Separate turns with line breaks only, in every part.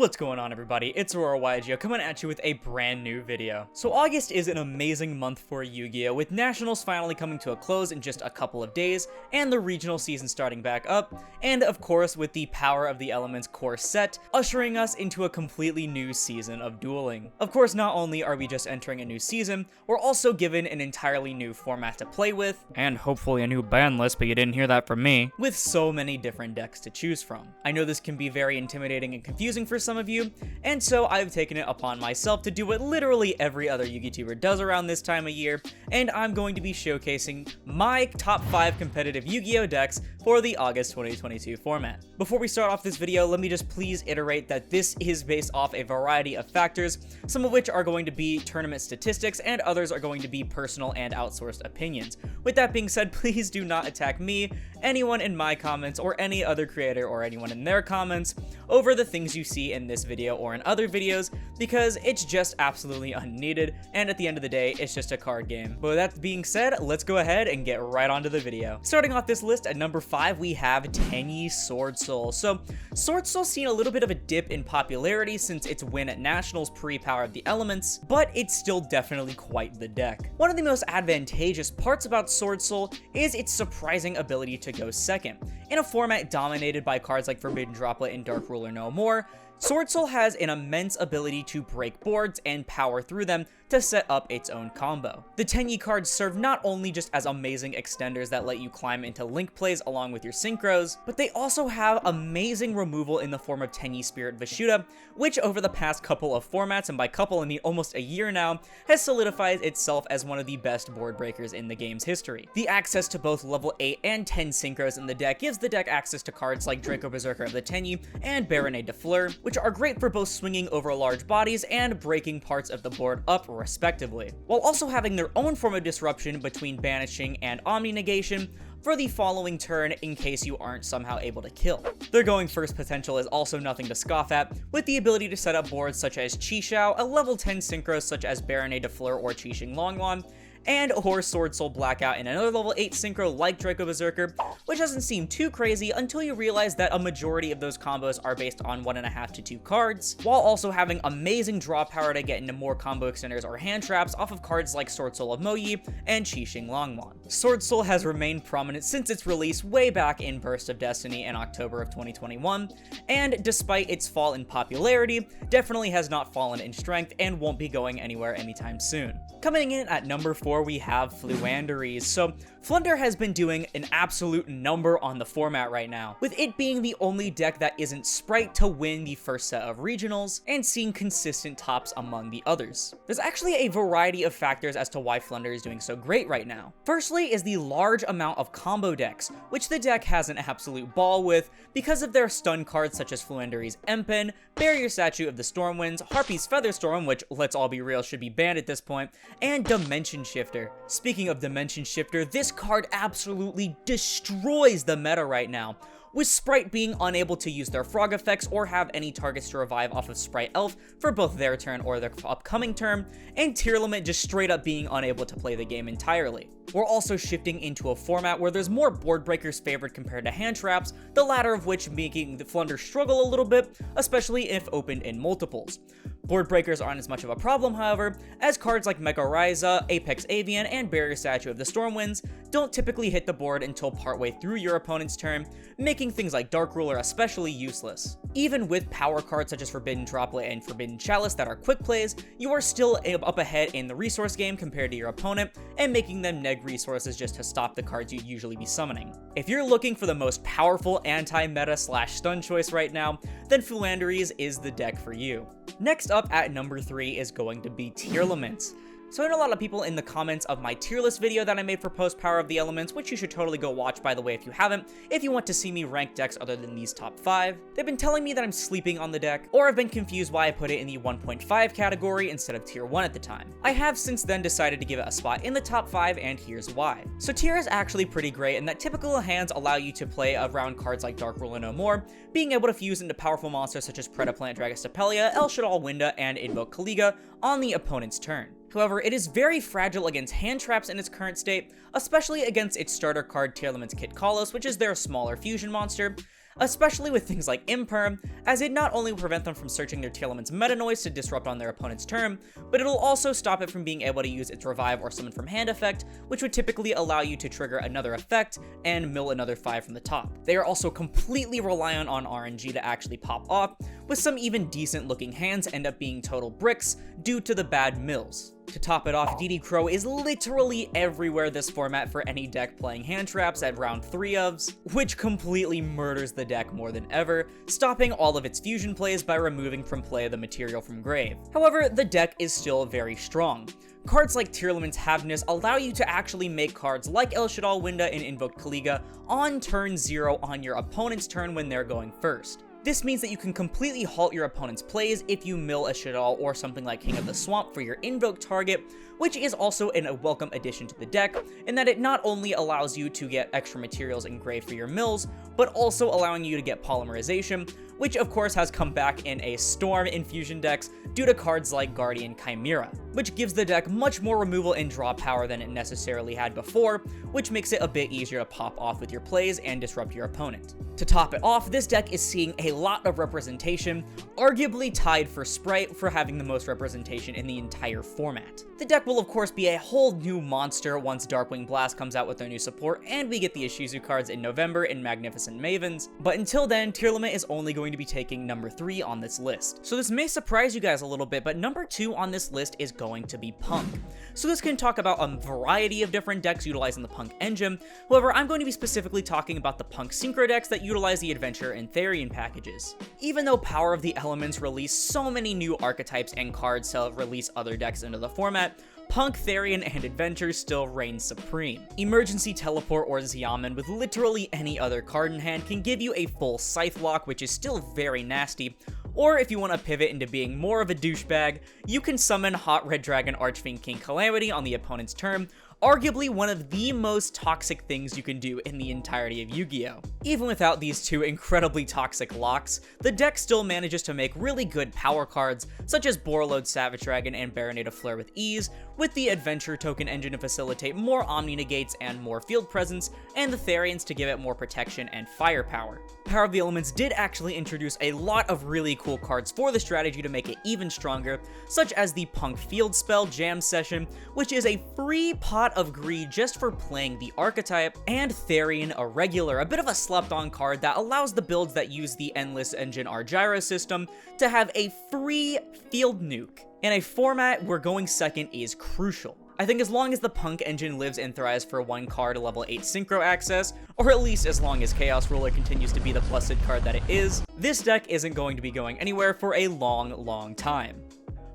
What's going on, everybody? It's Aurora YGO coming at you with a brand new video. So August is an amazing month for Yu-Gi-Oh! With Nationals finally coming to a close in just a couple of days, and the regional season starting back up, and of course with the Power of the Elements core set, ushering us into a completely new season of dueling. Of course, not only are we just entering a new season, we're also given an entirely new format to play with, and hopefully a new ban list, but you didn't hear that from me, with so many different decks to choose from. I know this can be very intimidating and confusing for some of you, and so I've taken it upon myself to do what literally every other Yu-Gi-Tuber does around this time of year, and I'm going to be showcasing my top 5 competitive Yu-Gi-Oh! Decks for the August 2022 format. Before we start off this video, let me just please iterate that this is based off a variety of factors, some of which are going to be tournament statistics, and others are going to be personal and outsourced opinions. With that being said, please do not attack me, anyone in my comments, or any other creator or anyone in their comments over the things you see in this video or in other videos, because it's just absolutely unneeded, and at the end of the day, it's just a card game. But with that being said, let's go ahead and get right onto the video. Starting off this list at number 5, we have Dany Sword Soul. So Sword Soul's seen a little bit of a dip in popularity since its win at Nationals pre-Power of the Elements, but it's still definitely quite the deck. One of the most advantageous parts about Sword Soul is its surprising ability to go second. In a format dominated by cards like Forbidden Droplet and Dark Ruler No More, Sword Soul has an immense ability to break boards and power through them to set up its own combo. The Dany cards serve not only just as amazing extenders that let you climb into link plays along with your synchros, but they also have amazing removal in the form of Dany Spirit Vishuddha, which over the past couple of formats, and by couple I mean almost a year now, has solidified itself as one of the best board breakers in the game's history. The access to both level 8 and 10 synchros in the deck gives the deck access to cards like Draco Berserker of the Dany and Baronet de Fleur, which are great for both swinging over large bodies and breaking parts of the board up respectively, while also having their own form of disruption between banishing and omni negation for the following turn in case you aren't somehow able to kill. Their going first potential is also nothing to scoff at, with the ability to set up boards such as Chi Xiao, a level 10 synchro such as Baronet de Fleur or Chi Xing Longwan, and or Sword Soul Blackout in another level 8 synchro like Draco Berserker, which doesn't seem too crazy until you realize that a majority of those combos are based on 1.5 to 2 cards, while also having amazing draw power to get into more combo extenders or hand traps off of cards like Sword Soul of Moyi and Chi Xing Longwan. Sword Soul has remained prominent since its release way back in Burst of Destiny in October of 2021, and despite its fall in popularity, definitely has not fallen in strength and won't be going anywhere anytime soon. Coming in at number 4, we have Flunder. So Flunder has been doing an absolute number on the format right now, with it being the only deck that isn't Sprite to win the first set of regionals, and seeing consistent tops among the others. There's actually a variety of factors as to why Flunder is doing so great right now. Firstly is the large amount of combo decks, which the deck has an absolute ball with because of their stun cards such as Flunder's Empen, Barrier Statue of the Stormwinds, Harpy's Featherstorm, which let's all be real should be banned at this point, and Dimension Shifter. Speaking of Dimension Shifter, this card absolutely destroys the meta right now, with Sprite being unable to use their frog effects or have any targets to revive off of Sprite Elf for both their turn or their upcoming turn, and Tier Limit just straight up being unable to play the game entirely. We're also shifting into a format where there's more board breakers favored compared to hand traps, the latter of which making the Flunder struggle a little bit, especially if opened in multiples. Board breakers aren't as much of a problem, however, as cards like Mega Ryza, Apex Avian, and Barrier Statue of the Stormwinds don't typically hit the board until partway through your opponent's turn, making things like Dark Ruler especially useless. Even with power cards such as Forbidden Droplet and Forbidden Chalice that are quick plays, you are still up ahead in the resource game compared to your opponent, and making them neg resources just to stop the cards you'd usually be summoning. If you're looking for the most powerful anti-meta / stun choice right now, then Flunder is the deck for you. Next up at number 3 is going to be Tier Limits. So I know a lot of people in the comments of my tier list video that I made for post Power of the Elements, which you should totally go watch by the way if you haven't, if you want to see me rank decks other than these top 5. They've been telling me that I'm sleeping on the deck, or have been confused why I put it in the 1.5 category instead of tier 1 at the time. I have since then decided to give it a spot in the top 5, and here's why. So tier is actually pretty great in that typical hands allow you to play around cards like Dark Ruler No More, being able to fuse into powerful monsters such as Predaplant, Dragostapelia, El Shaddoll Winda, and Invoke Kaliga on the opponent's turn. However, it is very fragile against hand traps in its current state, especially against its starter card Tier Limits Kit Kalos, which is their smaller fusion monster, especially with things like Imperm, as it not only will prevent them from searching their Tearlaman's meta noise to disrupt on their opponent's turn, but it'll also stop it from being able to use its revive or summon from hand effect, which would typically allow you to trigger another effect and mill another 5 from the top. They are also completely reliant on RNG to actually pop off, with some even decent looking hands end up being total bricks due to the bad mills. To top it off, DD Crow is literally everywhere this format for any deck playing hand traps at round 3 ofs, which completely murders the deck more than ever, stopping all of its fusion plays by removing from play the material from grave. However, the deck is still very strong. Cards like Tearlaman's Havness allow you to actually make cards like El Shaddoll Winda and Invoked Kaliga on turn 0 on your opponent's turn when they're going first. This means that you can completely halt your opponent's plays if you mill a Shaddoll or something like King of the Swamp for your invoke target, which is also a welcome addition to the deck, in that it not only allows you to get extra materials engraved for your mills, but also allowing you to get polymerization, which of course has come back in a storm in fusion decks due to cards like Guardian Chimera, which gives the deck much more removal and draw power than it necessarily had before, which makes it a bit easier to pop off with your plays and disrupt your opponent. To top it off, this deck is seeing a lot of representation, arguably tied for Sprite for having the most representation in the entire format. The deck will of course be a whole new monster once Darkwing Blast comes out with their new support and we get the Ishizu cards in November in Magnificent Mavens, but until then, Tearlament is only going to be taking number 3 on this list. So this may surprise you guys a little bit, but number 2 on this list is going to be P.U.N.K. So this can talk about a variety of different decks utilizing the P.U.N.K engine. However, I'm going to be specifically talking about the P.U.N.K synchro decks that utilize the Adventure and Therian packages. Even though Power of the Elements released so many new archetypes and cards to release other decks into the format, P.U.N.K, Therian, and Adventure still reign supreme. Emergency Teleport or Xiamen with literally any other card in hand can give you a full Scythe lock, which is still very nasty, or if you want to pivot into being more of a douchebag, you can summon Hot Red Dragon Archfiend King Calamity on the opponent's turn, arguably one of the most toxic things you can do in the entirety of Yu-Gi-Oh! Even without these two incredibly toxic locks, the deck still manages to make really good power cards, such as Borreload Savage Dragon and Baronade of Flare with ease, with the Adventure token engine to facilitate more Omni Negates and more field presence, and the Therians to give it more protection and firepower. Power of the Elements did actually introduce a lot of really cool cards for the strategy to make it even stronger, such as the P.U.N.K Field Spell Jam Session, which is a free pot of greed just for playing the archetype, and Therian Irregular, a bit of a slept-on card that allows the builds that use the Endless Engine Argyro system to have a free field nuke. In a format where going second is crucial. I think as long as the P.U.N.K engine lives and thrives for 1 card level 8 synchro access, or at least as long as Chaos Ruler continues to be the blessed card that it is, this deck isn't going to be going anywhere for a long time.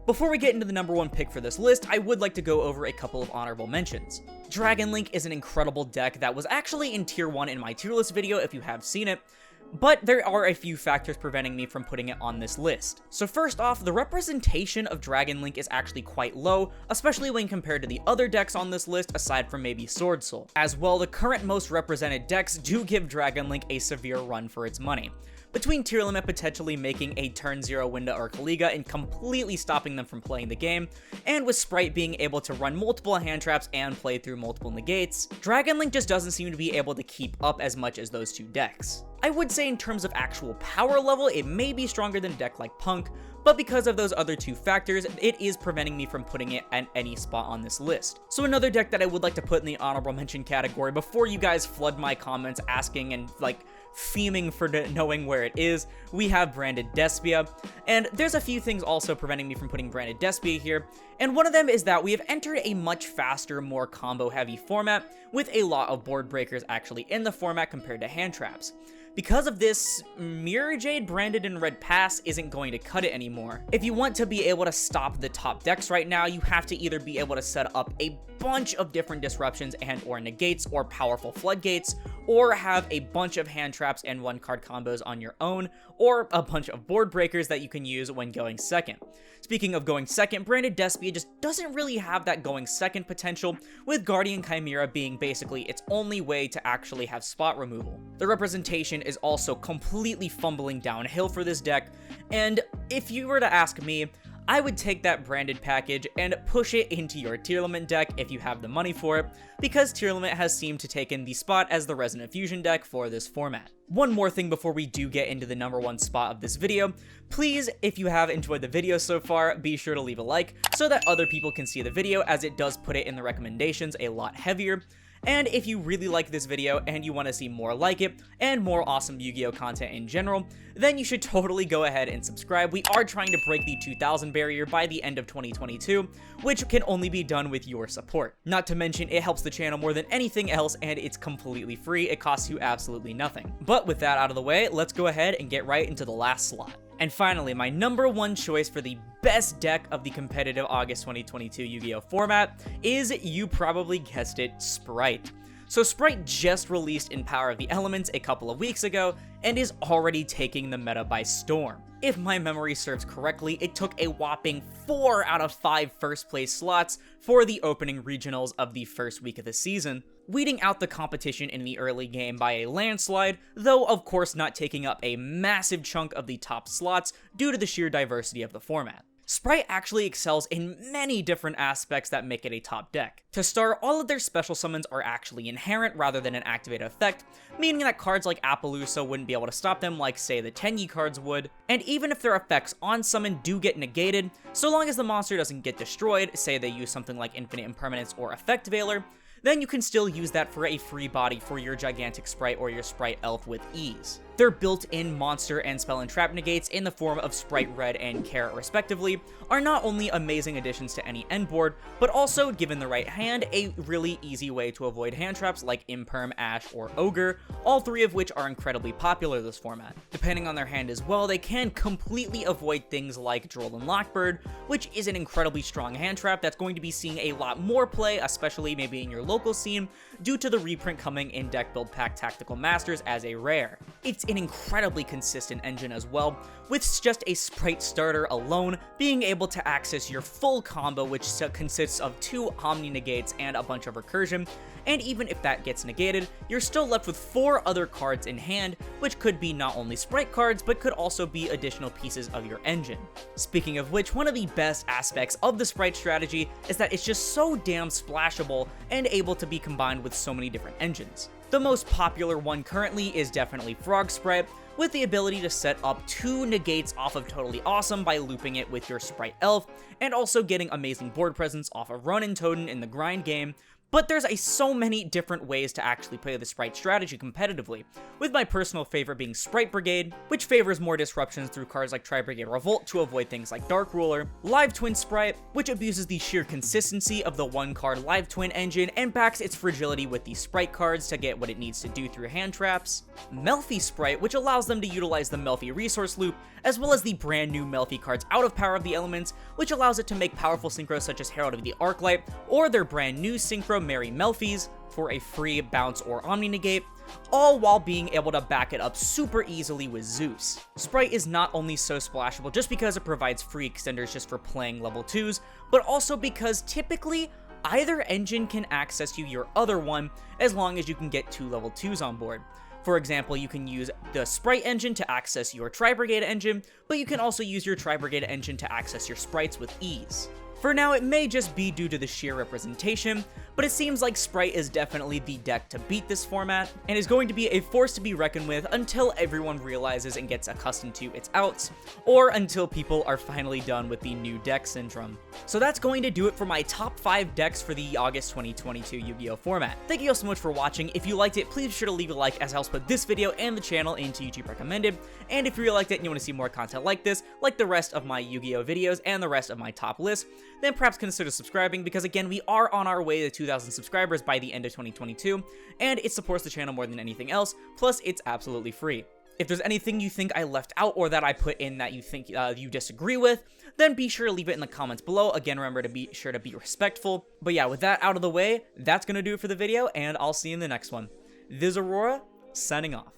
Before we get into the number 1 pick for this list, I would like to go over a couple of honorable mentions. Dragon Link is an incredible deck that was actually in tier 1 in my tier list video if you have seen it, but there are a few factors preventing me from putting it on this list. So first off, the representation of Dragon Link is actually quite low, especially when compared to the other decks on this list aside from maybe Sword Soul. As well, the current most represented decks do give Dragon Link a severe run for its money. Between Tearlament potentially making a turn 0 Winda or Kaliga and completely stopping them from playing the game, and with Sprite being able to run multiple hand traps and play through multiple negates, Dragon Link just doesn't seem to be able to keep up as much as those two decks. I would say in terms of actual power level, it may be stronger than a deck like P.U.N.K, but because of those other two factors, it is preventing me from putting it at any spot on this list. So another deck that I would like to put in the honorable mention category before you guys flood my comments asking and theming for knowing where it is, we have Branded Despia, and there's a few things also preventing me from putting Branded Despia here, and one of them is that we have entered a much faster, more combo-heavy format, with a lot of board breakers actually in the format compared to hand traps. Because of this, Mirror Jade branded in Red Pass isn't going to cut it anymore. If you want to be able to stop the top decks right now, you have to either be able to set up a bunch of different disruptions and or negates or powerful floodgates, or have a bunch of hand traps and 1-card combos on your own, or a bunch of board breakers that you can use when going second. Speaking of going second, Branded Despia just doesn't really have that going second potential, with Guardian Chimera being basically its only way to actually have spot removal. The representation is also completely fumbling downhill for this deck, and if you were to ask me, I would take that branded package and push it into your tier limit deck if you have the money for it, because tier limit has seemed to take in the spot as the Resonant Fusion deck for this format. One more thing before we do get into the number one spot of this video, please, if you have enjoyed the video so far, be sure to leave a like so that other people can see the video, as it does put it in the recommendations a lot heavier. And if you really like this video and you want to see more like it and more awesome Yu-Gi-Oh content in general, then you should totally go ahead and subscribe. We are trying to break the 2,000 barrier by the end of 2022, which can only be done with your support. Not to mention, it helps the channel more than anything else, and it's completely free. It costs you absolutely nothing. But with that out of the way, let's go ahead and get right into the last slot. And finally, my number one choice for the best deck of the competitive August 2022 Yu-Gi-Oh format is, you probably guessed it, Sprite. So Sprite just released in Power of the Elements a couple of weeks ago and is already taking the meta by storm. If my memory serves correctly, it took a whopping 4 out of 5 first place slots for the opening regionals of the first week of the season, weeding out the competition in the early game by a landslide, though of course not taking up a massive chunk of the top slots due to the sheer diversity of the format. Sprite actually excels in many different aspects that make it a top deck. To start, all of their special summons are actually inherent rather than an activated effect, meaning that cards like Appaloosa wouldn't be able to stop them like, say, the Tenyi cards would, and even if their effects on summon do get negated, so long as the monster doesn't get destroyed, say they use something like Infinite Impermanence or Effect Veiler, then you can still use that for a free body for your Gigantic Sprite or your Sprite Elf with ease. Their built-in monster and spell and trap negates in the form of Sprite Red and Carrot respectively are not only amazing additions to any end board, but also, given the right hand, a really easy way to avoid hand traps like Imperm, Ash, or Ogre, all three of which are incredibly popular this format. Depending on their hand as well, they can completely avoid things like Droll and Lockbird, which is an incredibly strong hand trap that's going to be seeing a lot more play, especially maybe in your local scene, due to the reprint coming in Deck Build Pack Tactical Masters as a rare. It's an incredibly consistent engine as well, with just a Sprite starter alone being able to access your full combo, which consists of 2 Omni Negates and a bunch of Recursion, and even if that gets negated, you're still left with 4 other cards in hand, which could be not only Sprite cards, but could also be additional pieces of your engine. Speaking of which, one of the best aspects of the Sprite strategy is that it's just so damn splashable and able to be combined with so many different engines. The most popular one currently is definitely Frog Sprite, with the ability to set up 2 negates off of Totally Awesome by looping it with your Sprite Elf, and also getting amazing board presence off of Run and Toten in the grind game. But there's so many different ways to actually play the Sprite strategy competitively, with my personal favorite being Sprite Brigade, which favors more disruptions through cards like Tri-Brigade Revolt to avoid things like Dark Ruler, Live Twin Sprite, which abuses the sheer consistency of the 1-card Live Twin engine and backs its fragility with the Sprite cards to get what it needs to do through hand traps, Melfi Sprite, which allows them to utilize the Melfi resource loop, as well as the brand new Melfi cards out of Power of the Elements, which allows it to make powerful synchros such as Herald of the Arclight, or their brand new synchro Merry Melfis for a free bounce or Omni Negate, all while being able to back it up super easily with Zeus. Sprite is not only so splashable just because it provides free extenders just for playing level 2s, but also because typically either engine can access you your other one as long as you can get 2 level 2s on board. For example, you can use the Sprite engine to access your Tri-Brigade engine, but you can also use your Tri-Brigade engine to access your sprites with ease. For now, it may just be due to the sheer representation, but it seems like Sprite is definitely the deck to beat this format, and is going to be a force to be reckoned with until everyone realizes and gets accustomed to its outs, or until people are finally done with the new deck syndrome. So that's going to do it for my top 5 decks for the August 2022 Yu-Gi-Oh format. Thank you all so much for watching. If you liked it, please be sure to leave a like, as it helps put this video and the channel into YouTube recommended, and if you really liked it and you want to see more content like this, like the rest of my Yu-Gi-Oh videos and the rest of my top list, then perhaps consider subscribing, because again, we are on our way to 2,000 subscribers by the end of 2022, and it supports the channel more than anything else, plus it's absolutely free. If there's anything you think I left out or that I put in that you think you disagree with, then be sure to leave it in the comments below. Again, remember to be sure to be respectful. But yeah, with that out of the way, that's gonna do it for the video, and I'll see you in the next one. This is Aurora, signing off.